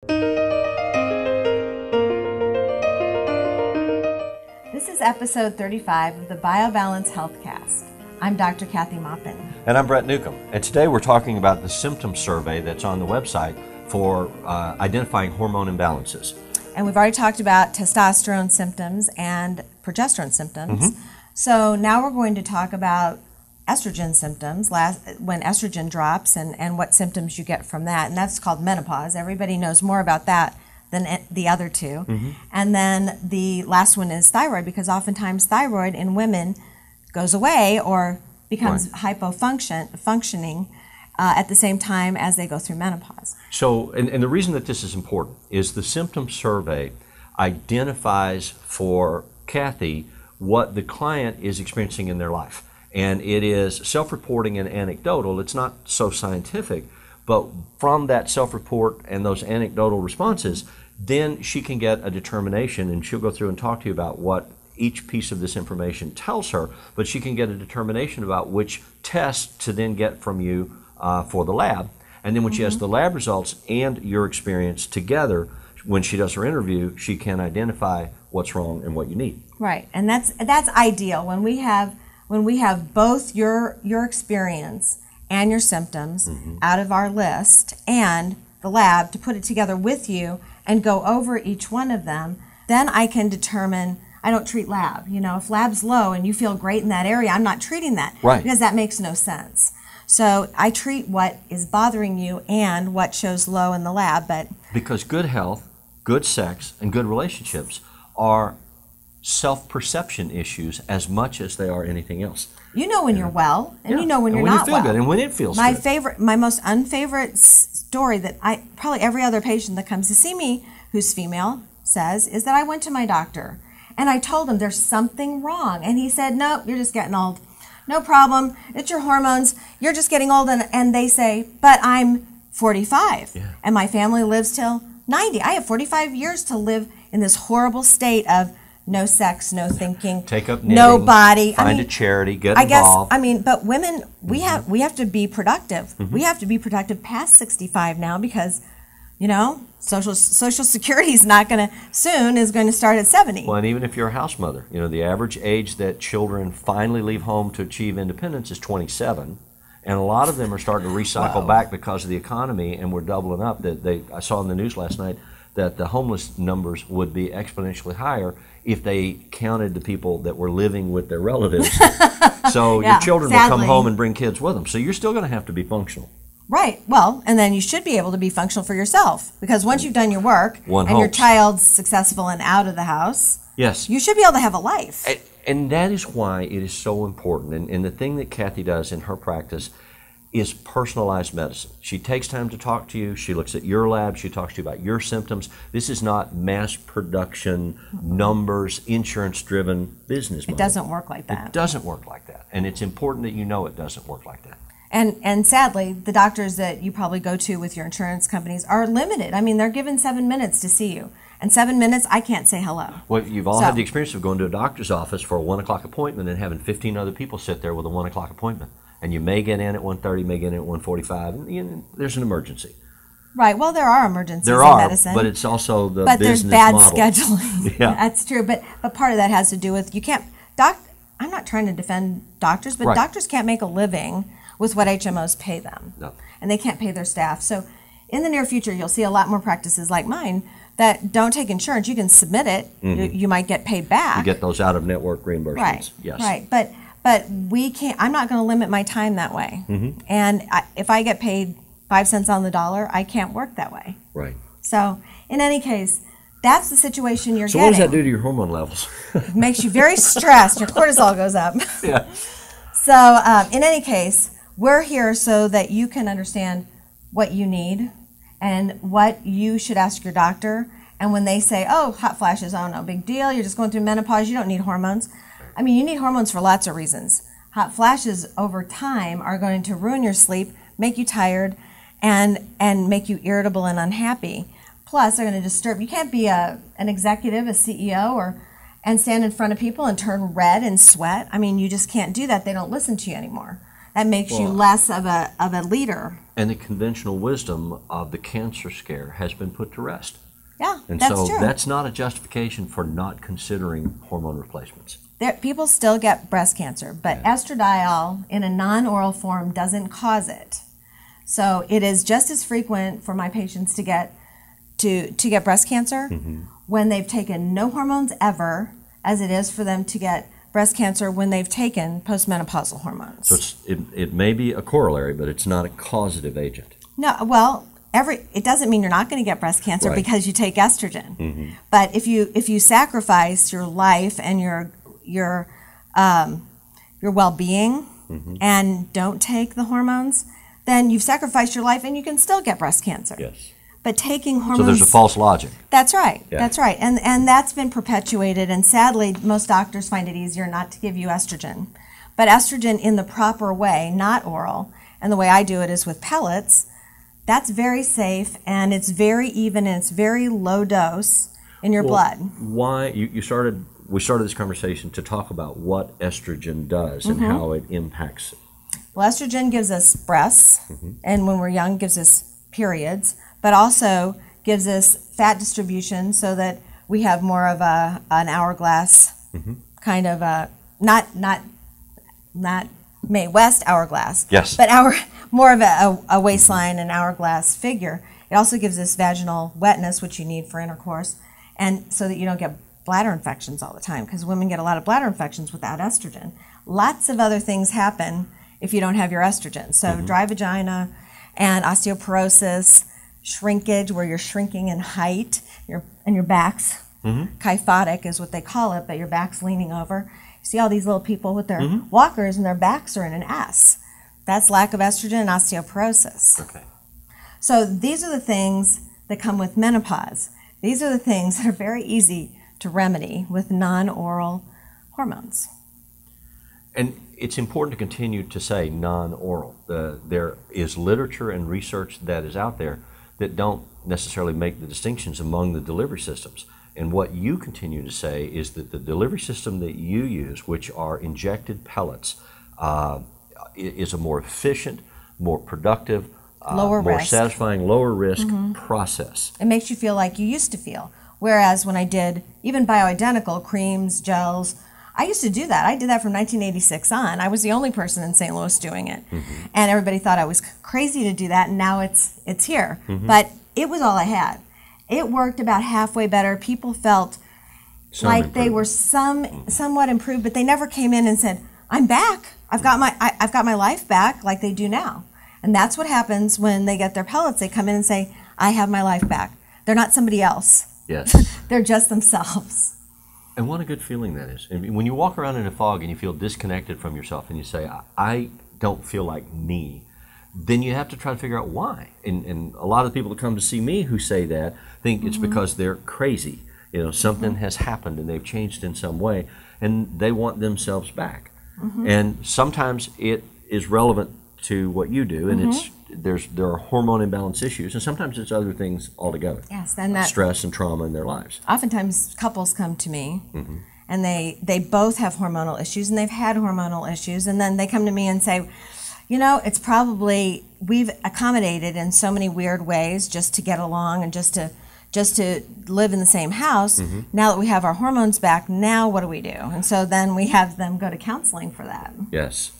This is episode 35 of the BioBalance Healthcast. I'm Dr. Kathy Maupin. And I'm Brett Newcomb. And today we're talking about the symptom survey that's on the website for identifying hormone imbalances. And we've already talked about testosterone symptoms and progesterone symptoms. So now we're going to talk about estrogen symptoms, when estrogen drops, and what symptoms you get from that. And that's called menopause. Everybody knows more about that than the other two. And then the last one is thyroid, because oftentimes thyroid in women goes away or becomes hypofunctioning at the same time as they go through menopause. So, and the reason that this is important is the symptom survey identifies for Kathy what the client is experiencing in their life. And it is self-reporting and anecdotal. It's not so scientific, but from that self-report and those anecdotal responses, then she can get a determination, and she'll go through and talk to you about what each piece of this information tells her, but she can get a determination about which test to then get from you for the lab. And then when she has the lab results and your experience together, when she does her interview, she can identify what's wrong and what you need. Right, and that's ideal when we have both your experience and your symptoms out of our list and the lab to put it together with you and go over each one of them. Then I can determine. I don't treat lab. You know, if lab's low and you feel great in that area, I'm not treating that, right, because that makes no sense. So I treat what is bothering you and what shows low in the lab. But because good health, good sex, and good relationships are self-perception issues as much as they are anything else. You know when you're well, and you know when you're not well. When you feel good, and when it feels good. My most unfavorite story that probably every other patient that comes to see me who's female says is that I went to my doctor and I told him there's something wrong, and he said, "No, you're just getting old. No problem. It's your hormones. You're just getting old." And they say, "But I'm 45, and my family lives till 90. I have 45 years to live in this horrible state of no sex, no thinking, take up knitting, no body. Find a charity, get involved." involved. But women, we have to be productive. We have to be productive past 65 now, because, you know, Social Security is not going to start at 70. Well, and even if you're a house mother, you know, the average age that children finally leave home to achieve independence is 27. And a lot of them are starting to recycle back because of the economy, and we're doubling up. I saw in the news last night that the homeless numbers would be exponentially higher if they counted the people that were living with their relatives. So your children will come home and bring kids with them. So you're still going to have to be functional. Right. Well, and then you should be able to be functional for yourself, because once you've done your work your child's successful and out of the house, you should be able to have a life. And that is why it is so important. And the thing that Kathy does in her practice is personalized medicine. She takes time to talk to you. She looks at your lab. She talks to you about your symptoms. This is not mass production, numbers, insurance-driven business model. It doesn't work like that. It doesn't work like that. And it's important that you know it doesn't work like that. And sadly, the doctors that you probably go to with your insurance companies are limited. I mean, they're given 7 minutes to see you. And 7 minutes, I can't say hello. Well, you've all had the experience of going to a doctor's office for a 1 o'clock appointment and having 15 other people sit there with a 1 o'clock appointment. And you may get in at 1:30, may get in at 1:45, and there's an emergency. Right. Well, there are emergencies in medicine. But it's also the business model. But there's bad scheduling. That's true. But part of that has to do with I'm not trying to defend doctors, but doctors can't make a living with what HMOs pay them. No. And they can't pay their staff. So in the near future, you'll see a lot more practices like mine that don't take insurance. You can submit it. You might get paid back. You get those out-of-network reimbursements. Right. Yes. Right. But we can't. I'm not going to limit my time that way. And if I get paid 5 cents on the dollar, I can't work that way. Right. So in any case, that's the situation you're getting. So what does that do to your hormone levels? It makes you very stressed. Your cortisol goes up. Yeah. So in any case, we're here so that you can understand what you need and what you should ask your doctor. And when they say, "Oh, hot flashes, oh no big deal, you're just going through menopause, you don't need hormones." I mean, you need hormones for lots of reasons. Hot flashes over time are going to ruin your sleep, make you tired, and make you irritable and unhappy. Plus, they're going to disturb. You can't be an executive, a CEO, and stand in front of people and turn red and sweat. I mean, you just can't do that. They don't listen to you anymore. That makes you less of a leader. And the conventional wisdom of the cancer scare has been put to rest. Yeah, And that's so true. that's not a justification for not considering hormone replacements. People still get breast cancer, but estradiol in a non-oral form doesn't cause it. So it is just as frequent for my patients to get breast cancer when they've taken no hormones ever as it is for them to get breast cancer when they've taken postmenopausal hormones. So it may be a corollary, but it's not a causative agent. No, well, it doesn't mean you're not going to get breast cancer because you take estrogen. But if you sacrifice your life and your well-being and don't take the hormones, then you've sacrificed your life and you can still get breast cancer. Yes. But taking hormones... So there's a false logic. That's right. Yeah. That's right. And that's been perpetuated, and sadly, most doctors find it easier not to give you estrogen. But estrogen in the proper way, not oral, and the way I do it is with pellets, that's very safe, and it's very even, and it's very low dose in your blood. Why we started this conversation to talk about what estrogen does and how it impacts it. Well, estrogen gives us breasts, and when we're young, gives us periods, but also gives us fat distribution so that we have more of an hourglass kind of not Mae West hourglass, but more of a waistline and hourglass figure. It also gives us vaginal wetness, which you need for intercourse, and so that you don't get bladder infections all the time, because women get a lot of bladder infections without estrogen. Lots of other things happen if you don't have your estrogen. So dry vagina and osteoporosis, shrinkage, where you're shrinking in height, and your back's kyphotic is what they call it, but your back's leaning over. You see all these little people with their walkers and their backs are in an S. That's lack of estrogen and osteoporosis. Okay. So these are the things that come with menopause. These are the things that are very easy to remedy with non-oral hormones. And it's important to continue to say non-oral. There is literature and research that is out there that don't necessarily make the distinctions among the delivery systems. And what you continue to say is that the delivery system that you use, which are injected pellets, is a more efficient, more productive, more satisfying, lower risk process. It makes you feel like you used to feel. Whereas when I did even bioidentical creams, gels, I used to do that. I did that from 1986 on. I was the only person in St. Louis doing it. And everybody thought I was crazy to do that, and now it's here. But it was all I had. It worked about halfway better. People felt like they were somewhat improved, but they never came in and said, "I'm back. I've got my life back," like they do now. And that's what happens when they get their pellets. They come in and say, "I have my life back." They're not somebody else. Yes. They're just themselves. And what a good feeling that is. And when you walk around in a fog and you feel disconnected from yourself and you say, I don't feel like me, then you have to try to figure out why. And a lot of the people that come to see me who say that think it's because they're crazy. You know, something has happened and they've changed in some way and they want themselves back. And sometimes it is relevant to what you do, and there are hormone imbalance issues, and sometimes it's other things altogether. Yes, and that stress and trauma in their lives. Oftentimes couples come to me and they both have hormonal issues, and they've had hormonal issues, and then they come to me and say, you know, it's probably we've accommodated in so many weird ways just to get along and just to live in the same house. Now that we have our hormones back, now what do we do? And so then we have them go to counseling for that. Yes.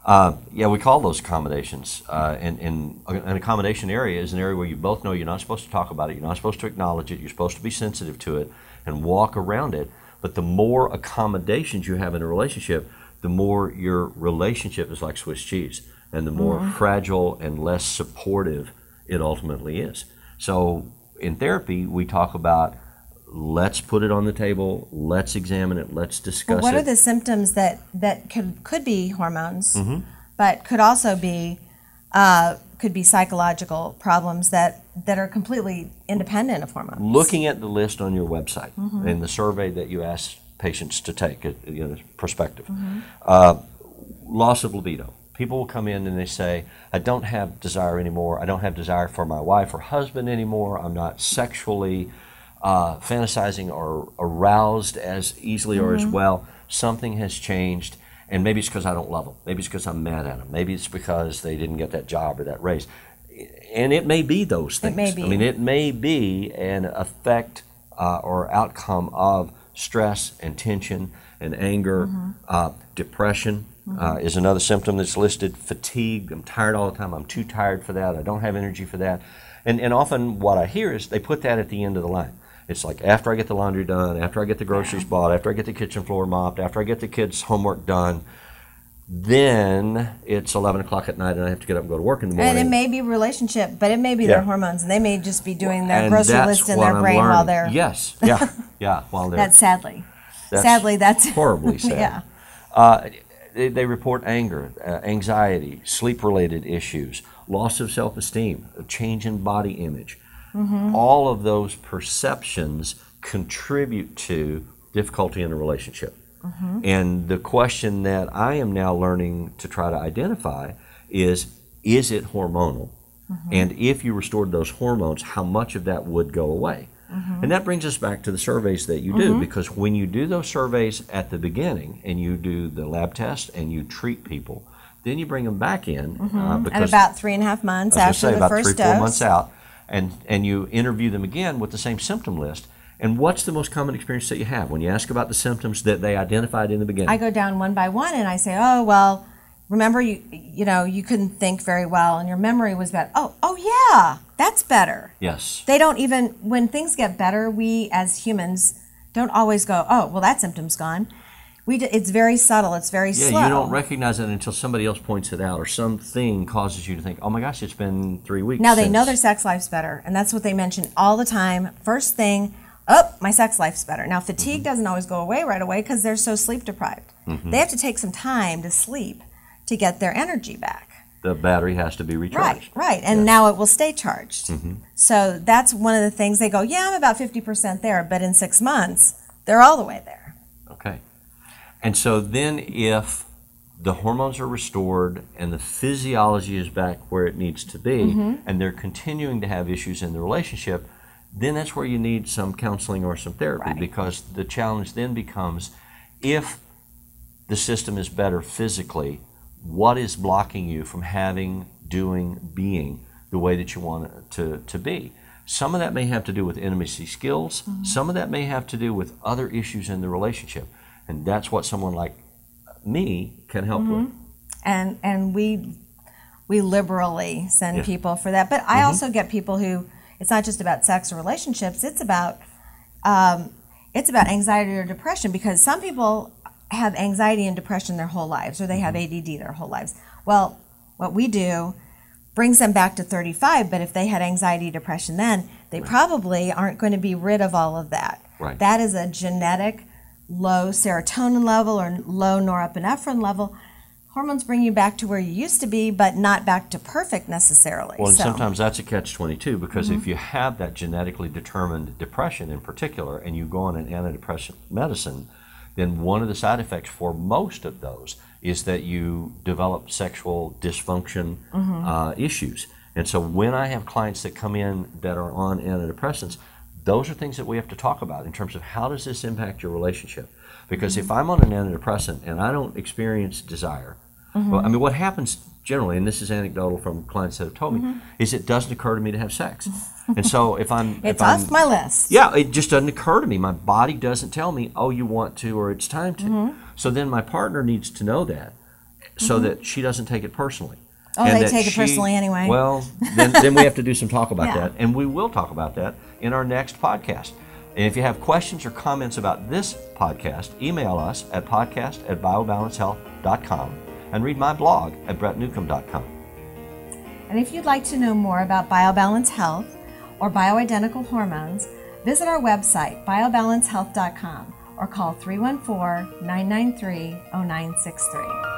Yeah, we call those accommodations. And an accommodation area is an area where you both know you're not supposed to talk about it, you're not supposed to acknowledge it, you're supposed to be sensitive to it and walk around it. But the more accommodations you have in a relationship, the more your relationship is like Swiss cheese, and the more fragile and less supportive it ultimately is. So in therapy, we talk about, let's put it on the table, let's examine it, let's discuss it. What are the symptoms that could be hormones, but could also be psychological problems that are completely independent of hormones? Looking at the list on your website and the survey that you ask patients to take, prospective, loss of libido. People will come in and they say, I don't have desire anymore, I don't have desire for my wife or husband anymore, I'm not sexually fantasizing or aroused as easily or as well. Something has changed, And maybe it's because I don't love them. Maybe it's because I'm mad at them. Maybe it's because they didn't get that job or that raise. And it may be those things. It may be. I mean, it may be an effect or outcome of stress and tension and anger. Depression is another symptom that's listed. Fatigue. I'm tired all the time. I'm too tired for that. I don't have energy for that. And often what I hear is they put that at the end of the line. It's like after I get the laundry done, after I get the groceries bought, after I get the kitchen floor mopped, after I get the kids' homework done, then it's 11 o'clock at night and I have to get up and go to work in the morning. And it may be relationship, but it may be their hormones, and they may just be doing their grocery list in their brain while they're... Yes, while they're... That's sadly, that's horribly sad. They report anger, anxiety, sleep-related issues, loss of self-esteem, a change in body image. All of those perceptions contribute to difficulty in a relationship. And the question that I am now learning to try to identify is it hormonal? And if you restored those hormones, how much of that would go away? And that brings us back to the surveys that you do, because when you do those surveys at the beginning and you do the lab test and you treat people, then you bring them back in. At about 3.5 months after the first dose. 3-4 months out. And you interview them again with the same symptom list. And what's the most common experience that you have when you ask about the symptoms that they identified in the beginning? I go down one by one and I say, oh, well, remember you couldn't think very well and your memory was bad. Oh yeah, that's better. Yes. They don't even, when things get better, we as humans don't always go, oh, well, that symptom's gone. It's very subtle. It's very slow. Yeah, you don't recognize it until somebody else points it out or something causes you to think, oh my gosh, it's been 3 weeks. Now they know their sex life's better, and that's what they mention all the time. First thing, oh, my sex life's better. Now fatigue doesn't always go away right away because they're so sleep deprived. They have to take some time to sleep to get their energy back. The battery has to be recharged. Right, and now it will stay charged. So that's one of the things they go, yeah, I'm about 50% there, but in 6 months, they're all the way there. Okay. And so then if the hormones are restored and the physiology is back where it needs to be, and they're continuing to have issues in the relationship, then that's where you need some counseling or some therapy, because the challenge then becomes, if the system is better physically, what is blocking you from having, doing, being the way that you want it to be? Some of that may have to do with intimacy skills. Some of that may have to do with other issues in the relationship. And that's what someone like me can help with. And we liberally send people for that. But I also get people who, it's not just about sex or relationships, it's about anxiety or depression, because some people have anxiety and depression their whole lives, or they have ADD their whole lives. Well, what we do brings them back to 35, but if they had anxiety, depression then, they probably aren't going to be rid of all of that. That is a genetic low serotonin level or low norepinephrine level. Hormones bring you back to where you used to be, but not back to perfect necessarily. Well, and sometimes that's a catch-22, because if you have that genetically determined depression in particular, and you go on an antidepressant medicine, then one of the side effects for most of those is that you develop sexual dysfunction issues. And so when I have clients that come in that are on antidepressants, those are things that we have to talk about in terms of how does this impact your relationship? Because if I'm on an antidepressant and I don't experience desire, well, I mean, what happens generally, and this is anecdotal from clients that have told me, is it doesn't occur to me to have sex. And so if I'm... it's off my list. Yeah, it just doesn't occur to me. My body doesn't tell me, oh, you want to or it's time to. So then my partner needs to know that so that she doesn't take it personally. Oh, and they take it personally anyway. Well, then we have to do some talk about that, and we will talk about that in our next podcast. And if you have questions or comments about this podcast, email us at podcast@biobalancehealth.com and read my blog at brettnewcomb.com. And if you'd like to know more about BioBalance Health or bioidentical hormones, visit our website, biobalancehealth.com, or call 314-993-0963.